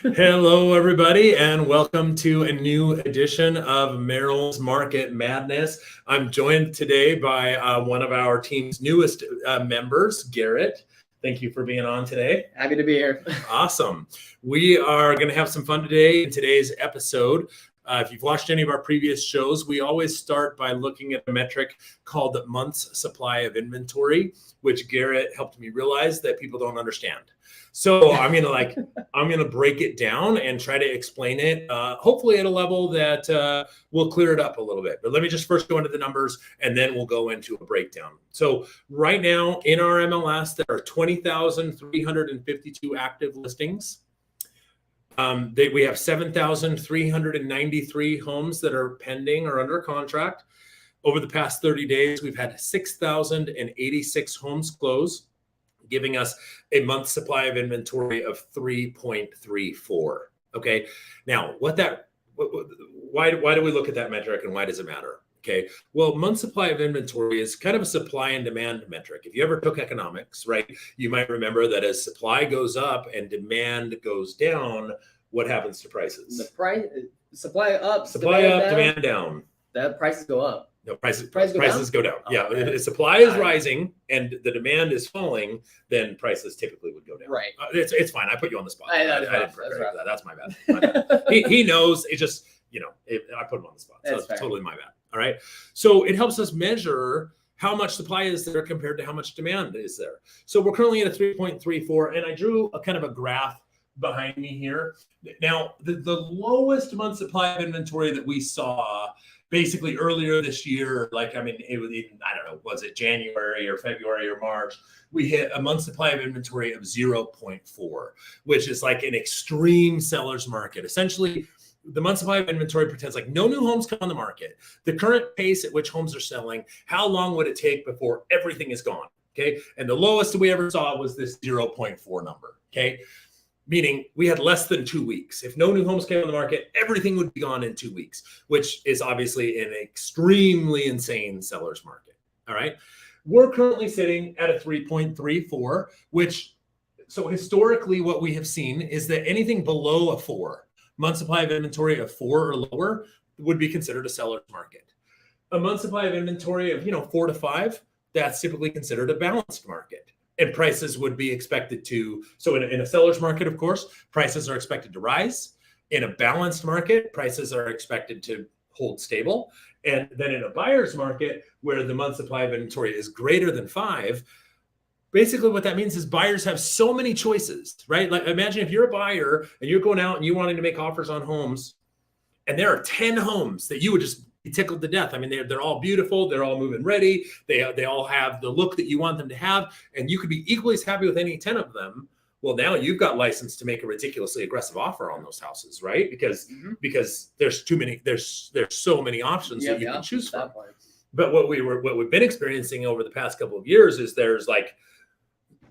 Hello, everybody, and welcome to a new edition of Merrill's Market Madness. I'm joined today by one of our team's newest members, Garrett. Thank you for being on today. Happy to be here. Awesome. We are going to have some fun today in today's episode. If you've watched any of our previous shows, we always start by looking at a metric called the month's supply of inventory, which Garrett helped me realize that people don't understand. So I'm gonna break it down and try to explain it, hopefully at a level that will clear it up a little bit. But let me just first go into the numbers, and then we'll go into a breakdown. So right now in our MLS, there are 20,352 active listings. We have 7,393 homes that are pending or under contract. Over the past 30 days, we've had 6,086 homes close, giving us a month supply of inventory of 3.34. Okay. Now, why do we look at that metric, and why does it matter? Okay. Well, month supply of inventory is kind of a supply and demand metric. If you ever took economics, right, you might remember that as supply goes up and demand goes down, what happens to prices? The price, supply up, demand down. The prices go up. No, prices go down. Oh, yeah, okay. if supply is rising and the demand is falling, then prices typically would go down. Right. It's fine. I put you on the spot. I didn't prepare you for that. That's my bad. He knows. It just, I put him on the spot. So it's totally my bad. All right. So it helps us measure how much supply is there compared to how much demand is there. So we're currently at a 3.34, and I drew a kind of a graph behind me here. Now, the lowest month supply of inventory that we saw basically earlier this year, it was even, I don't know, was it January or February or March? We hit a month supply of inventory of 0.4, which is like an extreme seller's market. Essentially, the month supply of inventory pretends like no new homes come on the market. The current pace at which homes are selling, how long would it take before everything is gone? Okay. And the lowest we ever saw was this 0.4 number. Okay. Meaning we had less than 2 weeks. If no new homes came on the market, everything would be gone in 2 weeks, which is obviously an extremely insane seller's market. All right. We're currently sitting at a 3.34, so historically what we have seen is that anything below a 4, month supply of inventory of 4 or lower, would be considered a seller's market. A month supply of inventory of 4 to 5, that's typically considered a balanced market. And prices would be expected to, so in a seller's market, of course, prices are expected to rise. In a balanced market, prices are expected to hold stable. And then in a buyer's market, where the month supply of inventory is greater than 5, basically what that means is buyers have so many choices, right? Like imagine if you're a buyer and you're going out and you wanting to make offers on homes, and there are 10 homes that you would just be tickled to death. I mean, they're all beautiful. They're all move-in ready. They all have the look that you want them to have. And you could be equally as happy with any 10 of them. Well, now you've got license to make a ridiculously aggressive offer on those houses, right? Because there's too many, there's so many options that you can choose from. But what we've been experiencing over the past couple of years is there's like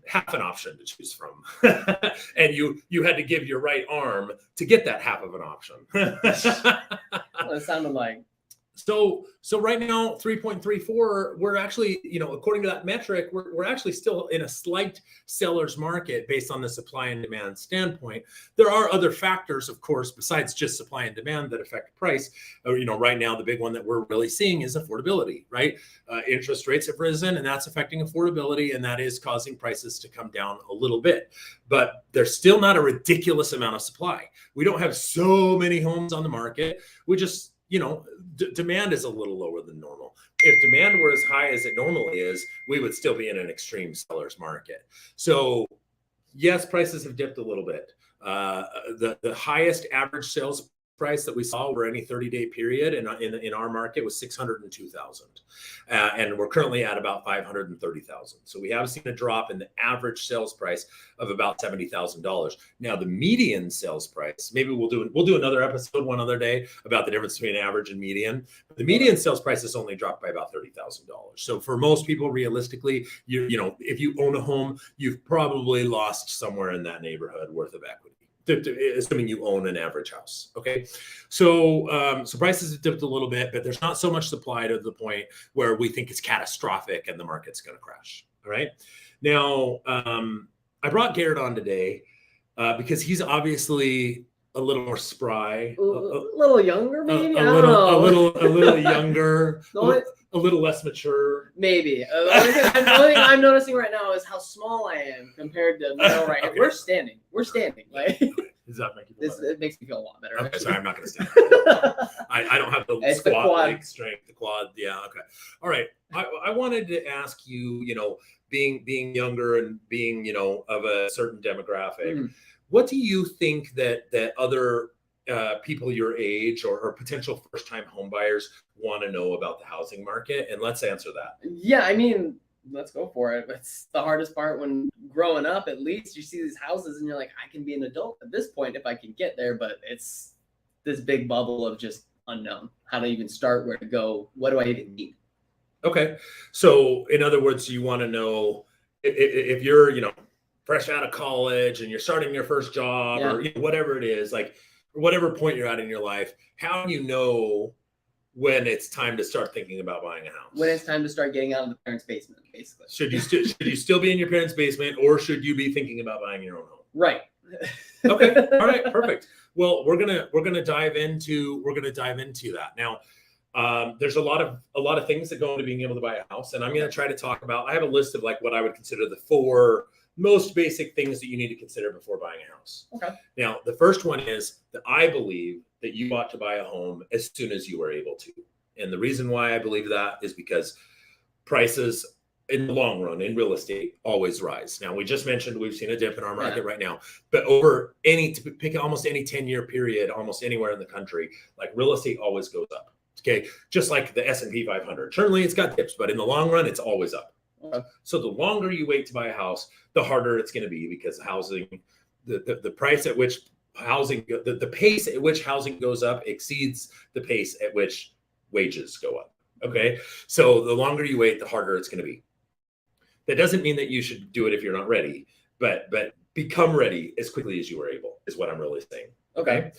half an option to choose from. And you had to give your right arm to get that half of an option. Well, it sounded like. So right now, 3.34, we're actually, according to that metric, we're actually still in a slight seller's market based on the supply and demand standpoint. There are other factors, of course, besides just supply and demand that affect price. Right now, the big one that we're really seeing is affordability, right? Interest rates have risen, and that's affecting affordability, and that is causing prices to come down a little bit. But there's still not a ridiculous amount of supply. We don't have so many homes on the market. We just, demand is a little lower than normal. If demand were as high as it normally is, we would still be in an extreme seller's market. So yes, prices have dipped a little bit. The highest average sales price that we saw over any 30-day period in our market was $602,000. And we're currently at about $530,000. So we have seen a drop in the average sales price of about $70,000. Now the median sales price, maybe we'll do another episode one other day about the difference between average and median. But the median sales price has only dropped by about $30,000. So for most people, realistically, if you own a home, you've probably lost somewhere in that neighborhood worth of equity, assuming you own an average house. Okay. So prices have dipped a little bit, but there's not so much supply to the point where we think it's catastrophic and the market's going to crash. All right. Now, I brought Garrett on today because he's obviously a little more spry, a little younger, maybe. a little younger, a little less mature. Maybe. The only thing I'm noticing right now is how small I am compared to Merrill right now. We're standing. Like, does that make you feel better? It makes me feel a lot better. Okay, actually. sorry, I'm not going to stand. I don't have the squat leg strength, the quad. Yeah, okay. All right. I wanted to ask you, being younger and being, of a certain demographic, what do you think that other people your age or potential first-time home buyers want to know about the housing market? And let's answer that. Yeah, I mean, let's go for it. It's the hardest part when growing up. At least you see these houses and you're like, I can be an adult at this point if I can get there. But it's this big bubble of just unknown. How to even start, where to go, what do I even need? Okay. So in other words, you want to know if you're, fresh out of college and you're starting your first job or whatever it is, like whatever point you're at in your life, how do you know when it's time to start thinking about buying a house? When it's time to start getting out of the parents' basement, basically. Should you still be in your parents' basement, or should you be thinking about buying your own home? Right. Okay. All right. Perfect. Well, we're gonna dive into that now. There's a lot of things that go into being able to buy a house, and I'm going to try to talk about. I have a list of like what I would consider the 4 most basic things that you need to consider before buying a house. Okay. Now, the first one is that I believe that you ought to buy a home as soon as you are able to, and the reason why I believe that is because prices in the long run in real estate always rise. Now, we just mentioned we've seen a dip in our market right now, but over pick almost any 10-year period, almost anywhere in the country, like real estate always goes up. Okay, just like the S&P 500. Certainly it's got dips, but in the long run, it's always up. So the longer you wait to buy a house, the harder it's going to be, because housing, the price at which housing, the pace at which housing goes up exceeds the pace at which wages go up. Okay, so the longer you wait, the harder it's going to be. That doesn't mean that you should do it if you're not ready, but become ready as quickly as you are able is what I'm really saying. Okay.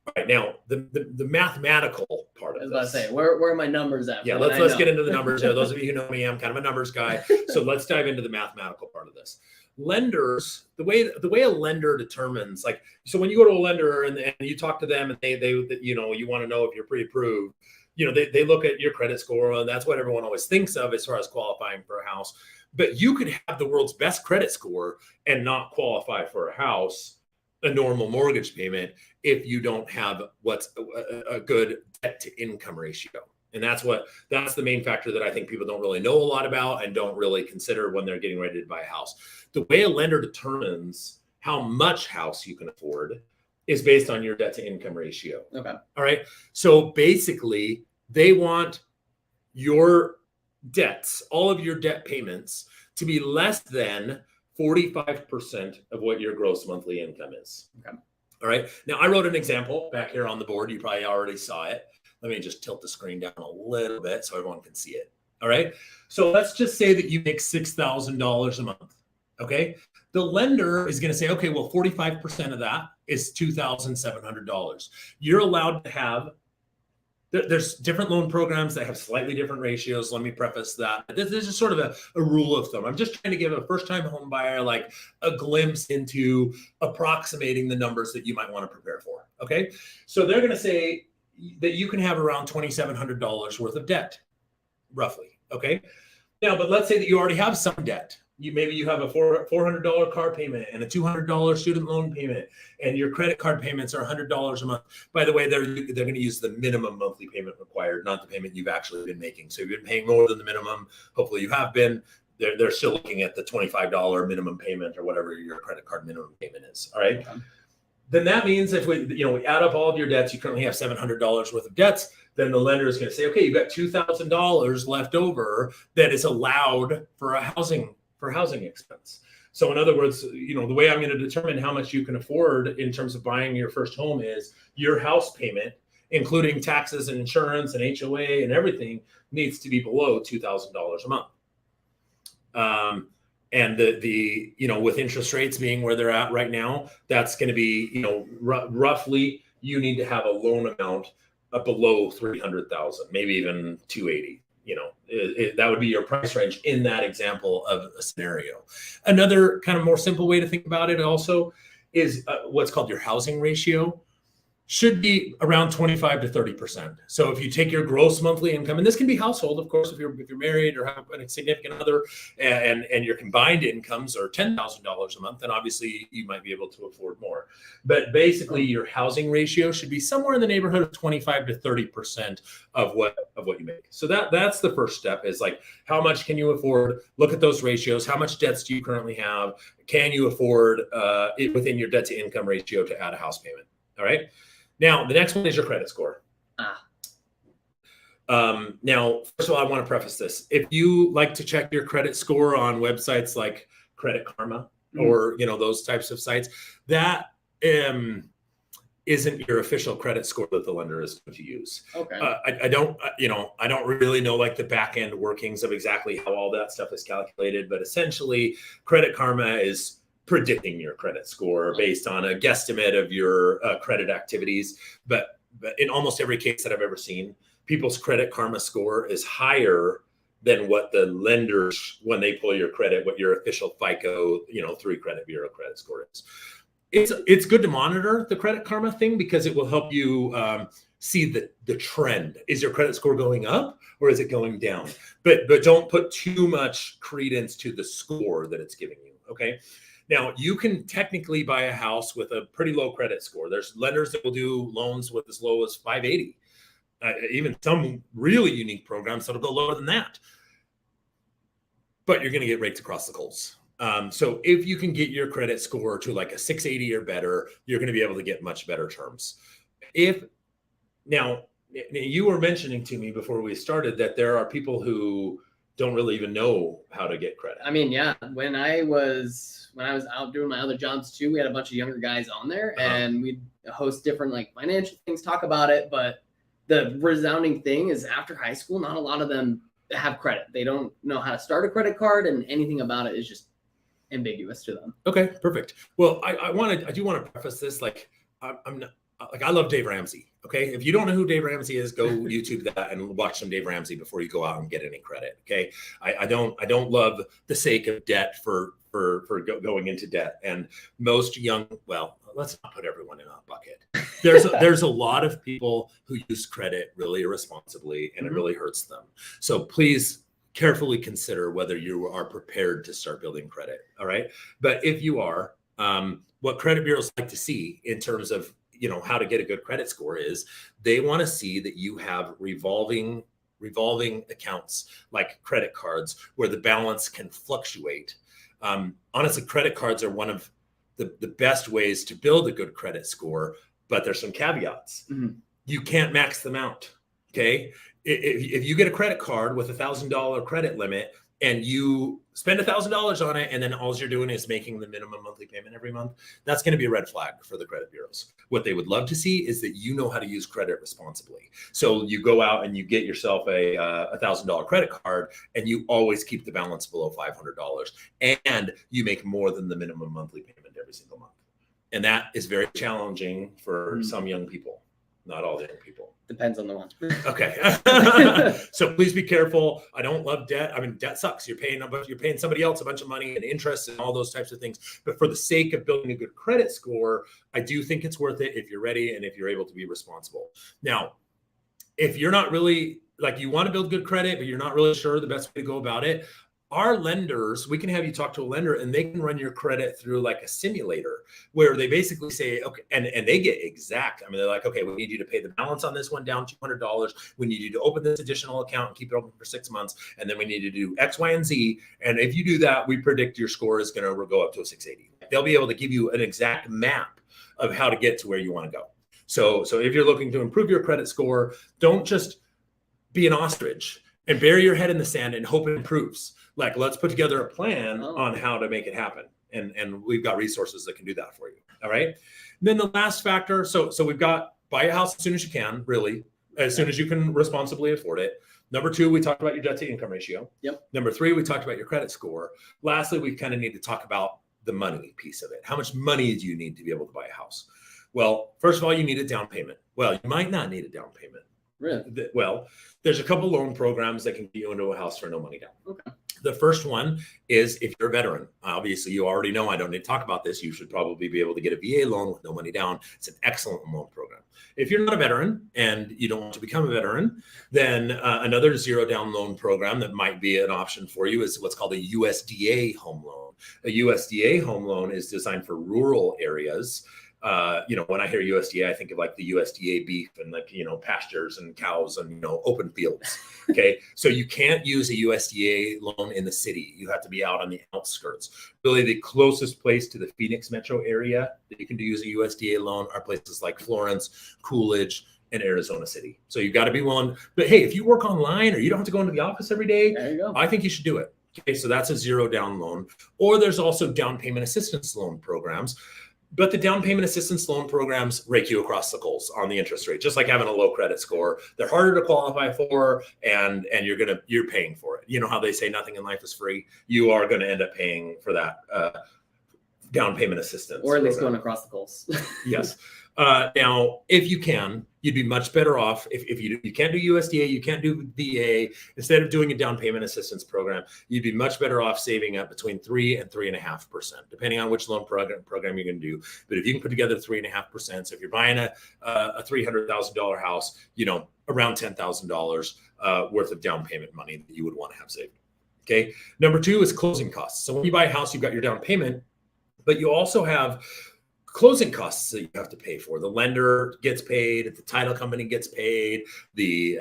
All right, now the mathematical part of this. I was about to say, where are my numbers at? Yeah, let's get into the numbers. Those of you who know me, I'm kind of a numbers guy. So let's dive into the mathematical part of this. Lenders, the way a lender determines, like, so when you go to a lender and you talk to them and they you want to know if you're pre-approved, they look at your credit score, and that's what everyone always thinks of as far as qualifying for a house. But you could have the world's best credit score and not qualify for a house, a normal mortgage payment, if you don't have what's a good debt to income ratio. And that's the main factor that I think people don't really know a lot about and don't really consider when they're getting ready to buy a house. The way a lender determines how much house you can afford is based on your debt to income ratio. Okay. All right. So basically, they want your debts, all of your debt payments, to be less than 45% of what your gross monthly income is. Okay. All right. Now, I wrote an example back here on the board. You probably already saw it. Let me just tilt the screen down a little bit so everyone can see it. All right. So let's just say that you make $6,000 a month. Okay. The lender is going to say, okay, well, 45% of that is $2,700. You're allowed to have, there's different loan programs that have slightly different ratios. Let me preface that. This is sort of a rule of thumb. I'm just trying to give a first-time home buyer like a glimpse into approximating the numbers that you might want to prepare for. Okay. So they're going to say that you can have around $2,700 worth of debt, roughly. Okay. Now, but let's say that you already have some debt. Maybe you have a $400 car payment and a $200 student loan payment, and your credit card payments are $100 a month. By the way, they're going to use the minimum monthly payment required, not the payment you've actually been making. So if you've been paying more than the minimum, hopefully you have been. They're still looking at the $25 minimum payment or whatever your credit card minimum payment is. All right. Okay. Then that means if we add up all of your debts, you currently have $700 worth of debts. Then the lender is going to say, okay, you've got $2,000 left over that is allowed for a housing expense. So in other words, the way I'm going to determine how much you can afford in terms of buying your first home is your house payment, including taxes and insurance and HOA and everything, needs to be below $2,000 a month. And the with interest rates being where they're at right now, that's going to be, roughly you need to have a loan amount below 300,000, maybe even 280. That would be your price range in that example of a scenario. Another kind of more simple way to think about it also is what's called your housing ratio. Should be around 25 to 30%. So if you take your gross monthly income, and this can be household, of course, if you're married or have a significant other, and your combined incomes are $10,000 a month, then obviously you might be able to afford more. But basically, your housing ratio should be somewhere in the neighborhood of 25 to 30% of what you make. So that's the first step, is like, how much can you afford? Look at those ratios. How much debts do you currently have? Can you afford it within your debt to income ratio to add a house payment? All right. Now, the next one is your credit score. Now, first of all, I want to preface this. If you like to check your credit score on websites like Credit Karma or, those types of sites, that isn't your official credit score that the lender is going to use. Okay. I don't really know like the back end workings of exactly how all that stuff is calculated, but essentially Credit Karma is predicting your credit score based on a guesstimate of your credit activities. But in almost every case that I've ever seen, people's Credit Karma score is higher than what the lenders, when they pull your credit, what your official FICO, through credit bureau credit score is. It's good to monitor the Credit Karma thing because it will help you see the trend. Is your credit score going up or is it going down? But don't put too much credence to the score that it's giving you. Okay. Now, you can technically buy a house with a pretty low credit score. There's lenders that will do loans with as low as 580. Even some really unique programs that'll go lower than that. But you're going to get rates across the coals. So if you can get your credit score to like a 680 or better, you're going to be able to get much better terms. Now, you were mentioning to me before we started that there are people who don't really even know how to get credit. I mean, yeah, when I was out doing my other jobs too, we had a bunch of younger guys on there and we'd host different like financial things, talk about it. But the resounding thing is after high school, not a lot of them have credit. They don't know how to start a credit card, and anything about it is just ambiguous to them. Okay, perfect. Well, I do want to preface this. Like, I'm not, like, I love Dave Ramsey. Okay. If you don't know who Dave Ramsey is, go YouTube that and watch some Dave Ramsey before you go out and get any credit. Okay. I don't love the sake of debt for going into debt. And most let's not put everyone in a bucket. There's a lot of people who use credit really irresponsibly, and it really hurts them. So please carefully consider whether you are prepared to start building credit. All right. But if you are, what credit bureaus like to see in terms of how to get a good credit score is they want to see that you have revolving accounts like credit cards where the balance can fluctuate. Honestly, credit cards are one of the best ways to build a good credit score, but there's some caveats. You can't max them out. Okay. If you get a credit card with $1,000 credit limit and you spend $1,000 on it, and then all you're doing is making the minimum monthly payment every month, that's going to be a red flag for the credit bureaus. What they would love to see is that you know how to use credit responsibly. So you go out and you get yourself a $1,000 credit card, and you always keep the balance below $500, and you make more than the minimum monthly payment every single month. And that is very challenging for some young people. Not all young people. Depends on the one. Okay. So please be careful. I don't love debt. I mean, debt sucks. You're paying somebody else a bunch of money and interest and all those types of things. But for the sake of building a good credit score, I do think it's worth it if you're ready and if you're able to be responsible. Now, if you're not really you want to build good credit, but you're not really sure the best way to go about it, our lenders, we can have you talk to a lender and they can run your credit through like a simulator where they basically say, okay, and they get exact. I mean, they're like, okay, we need you to pay the balance on this one down $200. We need you to open this additional account and keep it open for 6 months. And then we need to do X, Y, and Z. And if you do that, we predict your score is going to go up to a 680. They'll be able to give you an exact map of how to get to where you want to go. So if you're looking to improve your credit score, don't just be an ostrich and bury your head in the sand and hope it improves. Like, let's put together a plan on how to make it happen. And we've got resources that can do that for you. All right. And then the last factor. So we've got buy a house as soon as you can, really, as soon as you can responsibly afford it. Number 2, we talked about your debt to income ratio. Yep. Number 3, we talked about your credit score. Lastly, we kind of need to talk about the money piece of it. How much money do you need to be able to buy a house? Well, first of all, you need a down payment. Well, you might not need a down payment. Really? Well, there's a couple loan programs that can get you into a house for no money down. Okay. The first one is if you're a veteran. Obviously, you already know I don't need to talk about this. You should probably be able to get a VA loan with no money down. It's an excellent loan program. If you're not a veteran and you don't want to become a veteran, then another zero down loan program that might be an option for you is what's called a USDA home loan. A USDA home loan is designed for rural areas. When I hear USDA, I think of like the USDA beef and like, pastures and cows and, open fields. Okay. So you can't use a USDA loan in the city. You have to be out on the outskirts. Really, the closest place to the Phoenix metro area that you can use a USDA loan are places like Florence, Coolidge, and Arizona City. So you've got to be willing. But hey, if you work online or you don't have to go into the office every day, there you go. I think you should do it. Okay. So that's a zero down loan. Or there's also down payment assistance loan programs. But the down payment assistance loan programs rake you across the coals on the interest rate, just like having a low credit score. They're harder to qualify for, and you're paying for it. You know how they say nothing in life is free? You are going to end up paying for that down payment assistance. Or at least going across the coals. Yes. Now, if you can, you'd be much better off if you can't do USDA, you can't do VA. Instead of doing a down payment assistance program, you'd be much better off saving up between 3 and 3.5%, depending on which loan program you're going to do. But if you can put together 3.5%, so if you're buying a $300,000 house, around $10,000 worth of down payment money that you would want to have saved. Okay. Number 2 is closing costs. So when you buy a house, you've got your down payment, but you also have closing costs that you have to pay for. The lender gets paid, the title company gets paid, the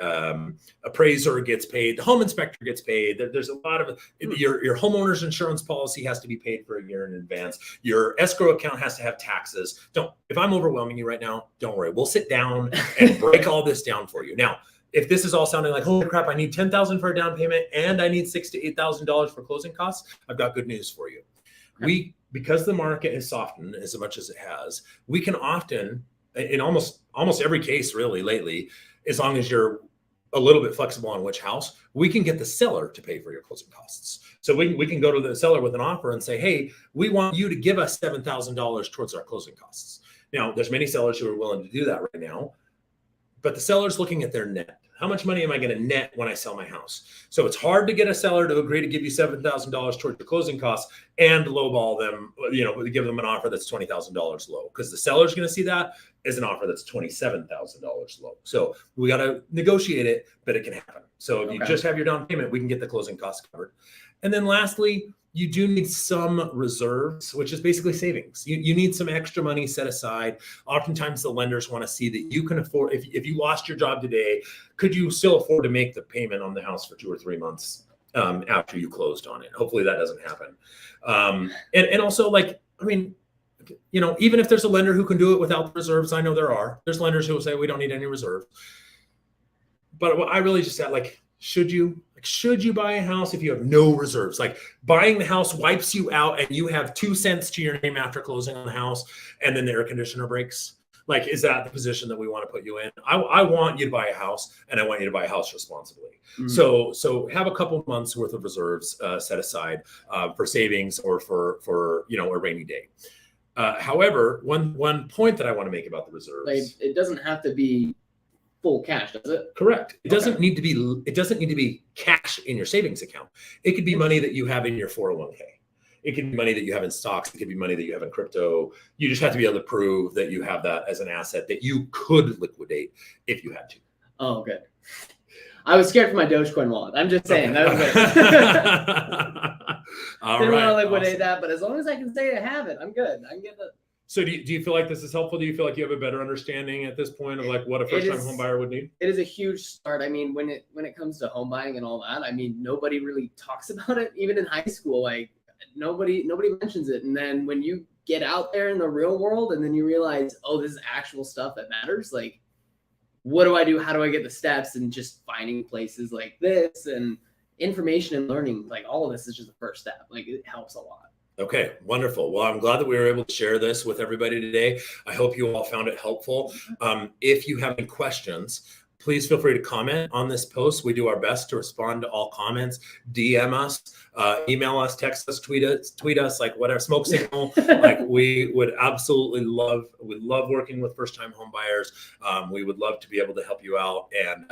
appraiser gets paid, the home inspector gets paid. There's a lot of your homeowner's insurance policy has to be paid for a year in advance. Your escrow account has to have taxes. If I'm overwhelming you right now, don't worry. We'll sit down and break all this down for you. Now, if this is all sounding like, holy crap, I need $10,000 for a down payment and I need $6,000 to $8,000 for closing costs, I've got good news for you. Because the market has softened as much as it has, we can often, in almost every case really lately, as long as you're a little bit flexible on which house, we can get the seller to pay for your closing costs. So we can go to the seller with an offer and say, hey, we want you to give us $7,000 towards our closing costs. Now, there's many sellers who are willing to do that right now, but the seller's looking at their net. How much money am I going to net when I sell my house? So it's hard to get a seller to agree to give you $7,000 towards the closing costs and lowball them, give them an offer that's $20,000 low, because the seller's going to see that as an offer that's $27,000 low. So we got to negotiate it, but it can happen. So if you just have your down payment, we can get the closing costs covered. And then lastly, you do need some reserves, which is basically savings. You need some extra money set aside. Oftentimes the lenders want to see that you can afford, if you lost your job today, could you still afford to make the payment on the house for 2 or 3 months after you closed on it? Hopefully that doesn't happen. And also even if there's a lender who can do it without the reserves, I know there's lenders who will say we don't need any reserves. But what I really just said, should you buy a house if you have no reserves? Like buying the house wipes you out and you have 2 cents to your name after closing on the house and then the air conditioner breaks. Is that the position that we want to put you in? I want you to buy a house and I want you to buy a house responsibly. Mm-hmm. So have a couple months worth of reserves set aside for savings or for a rainy day. However, one point that I want to make about the reserves, it doesn't have to be full cash, does it? Correct. It doesn't need to be cash in your savings account. It could be money that you have in your 401k. It could be money that you have in stocks. It could be money that you have in crypto. You just have to be able to prove that you have that as an asset that you could liquidate if you had to. Oh, good. I was scared for my Dogecoin wallet. I'm just saying. That was good. Didn't want to liquidate that, but as long as I can say I have it, I'm good. I can get the. So do you feel like this is helpful? Do you feel like you have a better understanding at this point of what a first-time home buyer would need? It is a huge start. I mean, when it comes to home buying and all that, I mean, nobody really talks about it. Even in high school, nobody mentions it. And then when you get out there in the real world and then you realize, oh, this is actual stuff that matters. What do I do? How do I get the steps? And just finding places like this and information and learning, all of this is just the first step. It helps a lot. Okay, wonderful. Well, I'm glad that we were able to share this with everybody today. I hope you all found it helpful. If you have any questions, please feel free to comment on this post. We do our best to respond to all comments. DM us, email us, text us, tweet us, whatever, smoke signal. We would absolutely love working with first-time home buyers. We would love to be able to help you out. And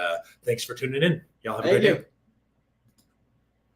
thanks for tuning in. Y'all have a great day.